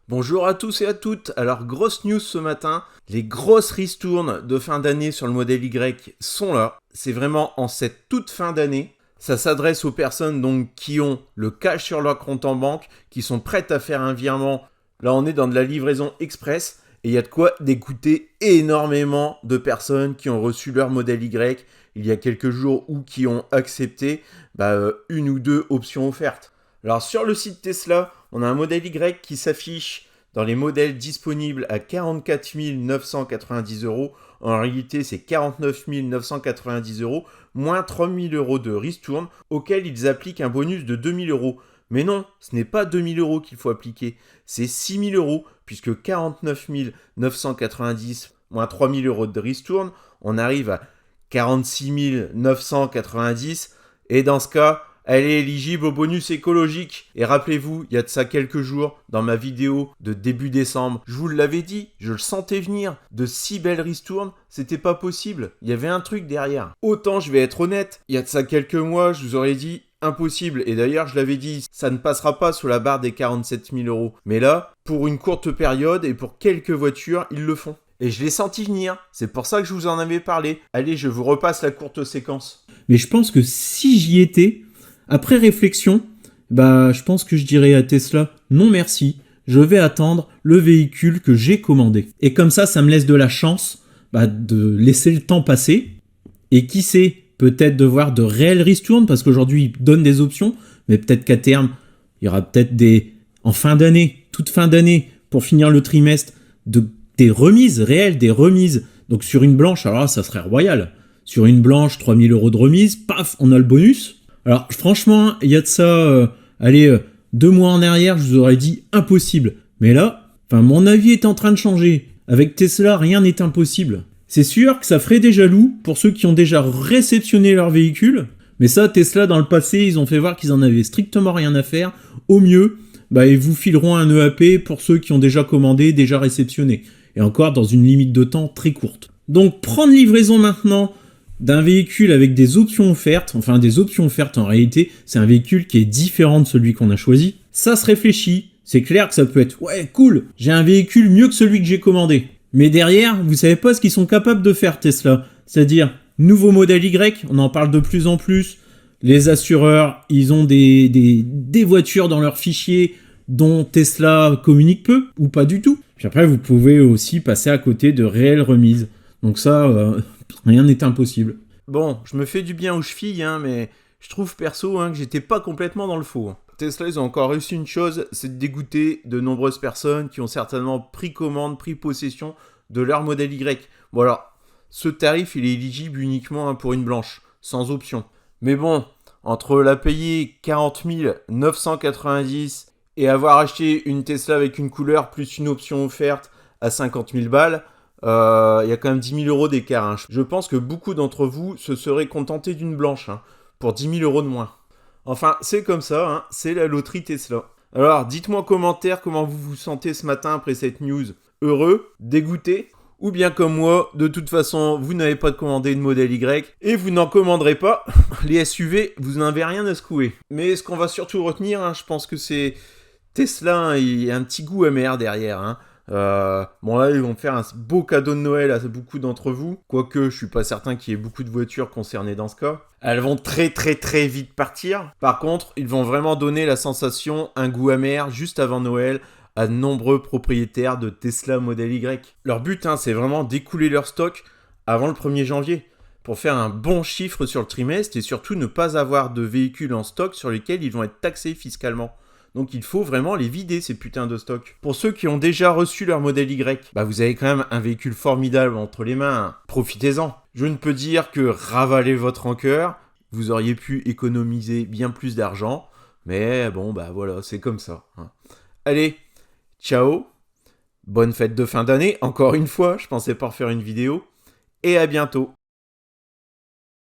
Bonjour à tous et à toutes. Alors, grosse news ce matin, les grosses ristournes de fin d'année sur le modèle Y sont là. C'est vraiment en cette toute fin d'année. Ça s'adresse aux personnes donc qui ont le cash sur leur compte en banque, qui sont prêtes à faire un virement. Là, on est dans de la livraison express et il y a de quoi dégoûter énormément de personnes qui ont reçu leur modèle Y il y a quelques jours ou qui ont accepté une ou deux options offertes. Alors, sur le site Tesla, on a un modèle Y qui s'affiche dans les modèles disponibles à 44 990 euros. En réalité, c'est 49 990 euros, moins 3 000 euros de ristourne, auquel ils appliquent un bonus de 2 000 euros. Mais non, ce n'est pas 2 000 euros qu'il faut appliquer, c'est 6 000 euros, puisque 49 990 moins 3 000 euros de ristourne, on arrive à 46 990, et dans ce cas, elle est éligible au bonus écologique. Et rappelez-vous, il y a de ça quelques jours, dans ma vidéo de début décembre, je vous l'avais dit, je le sentais venir, de si belles ristournes, c'était pas possible. Il y avait un truc derrière. Autant je vais être honnête, il y a de ça quelques mois, je vous aurais dit impossible. Et d'ailleurs, je l'avais dit, ça ne passera pas sous la barre des 47 000 euros. Mais là, pour une courte période et pour quelques voitures, ils le font. Et je l'ai senti venir, c'est pour ça que je vous en avais parlé. Allez, je vous repasse la courte séquence. Mais je pense que si j'y étais, après réflexion, je pense que je dirais à Tesla, non merci, je vais attendre le véhicule que j'ai commandé. Et comme ça me laisse de la chance de laisser le temps passer. Et qui sait, peut-être de voir de réelles ristournes, parce qu'aujourd'hui, ils donnent des options, mais peut-être qu'à terme, il y aura peut-être en fin d'année, toute fin d'année, pour finir le trimestre, des remises réelles, des remises. Donc sur une blanche, alors là, ça serait royal. Sur une blanche, 3 000 euros de remise, paf, on a le bonus. Alors franchement, il y a de ça, 2 mois en arrière, je vous aurais dit impossible. Mais là, mon avis est en train de changer. Avec Tesla, rien n'est impossible. C'est sûr que ça ferait des jaloux pour ceux qui ont déjà réceptionné leur véhicule. Mais ça, Tesla, dans le passé, ils ont fait voir qu'ils en avaient strictement rien à faire. Au mieux, ils vous fileront un EAP pour ceux qui ont déjà commandé, déjà réceptionné. Et encore dans une limite de temps très courte. Donc prendre livraison maintenant d'un véhicule avec des options offertes, en réalité, c'est un véhicule qui est différent de celui qu'on a choisi. Ça se réfléchit, c'est clair que ça peut être « ouais, cool, j'ai un véhicule mieux que celui que j'ai commandé ». Mais derrière, vous savez pas ce qu'ils sont capables de faire Tesla. C'est-à-dire, nouveau modèle Y, on en parle de plus en plus, les assureurs, ils ont des voitures dans leurs fichiers dont Tesla communique peu, ou pas du tout. Puis après, vous pouvez aussi passer à côté de réelles remises. Donc ça, rien n'est impossible. Bon, je me fais du bien aux chevilles, mais je trouve perso que j'étais pas complètement dans le faux. Tesla, ils ont encore réussi une chose, c'est de dégoûter de nombreuses personnes qui ont certainement pris commande, pris possession de leur modèle Y. Bon alors, ce tarif, il est éligible uniquement pour une blanche, sans option. Mais bon, entre la payer 40 990 et avoir acheté une Tesla avec une couleur plus une option offerte à 50 000 balles, il y a quand même 10 000 euros d'écart. Je pense que beaucoup d'entre vous se seraient contentés d'une blanche pour 10 000 euros de moins. Enfin, c'est comme ça, c'est la loterie Tesla. Alors, dites-moi en commentaire comment vous vous sentez ce matin après cette news. Heureux, dégoûté, ou bien comme moi, de toute façon, vous n'avez pas de commandé de modèle Y, et vous n'en commanderez pas. Les SUV, vous n'avez rien à secouer. Mais ce qu'on va surtout retenir, je pense que c'est Tesla, il y a un petit goût amer derrière. Bon là ils vont faire un beau cadeau de Noël à beaucoup d'entre vous, quoique je suis pas certain qu'il y ait beaucoup de voitures concernées dans ce cas. Elles vont très très très vite partir. Par contre, ils vont vraiment donner la sensation, un goût amer juste avant Noël à de nombreux propriétaires de Tesla Model Y. Leur but c'est vraiment d'écouler leur stock avant le 1er janvier pour faire un bon chiffre sur le trimestre et surtout ne pas avoir de véhicules en stock sur lesquels ils vont être taxés fiscalement. Donc il faut vraiment les vider, ces putains de stocks. Pour ceux qui ont déjà reçu leur modèle Y, vous avez quand même un véhicule formidable entre les mains. Profitez-en. Je ne peux dire que ravalez votre rancœur. Vous auriez pu économiser bien plus d'argent. Mais bon, voilà, c'est comme ça. Allez, ciao. Bonne fête de fin d'année. Encore une fois, je pensais pas refaire une vidéo. Et à bientôt.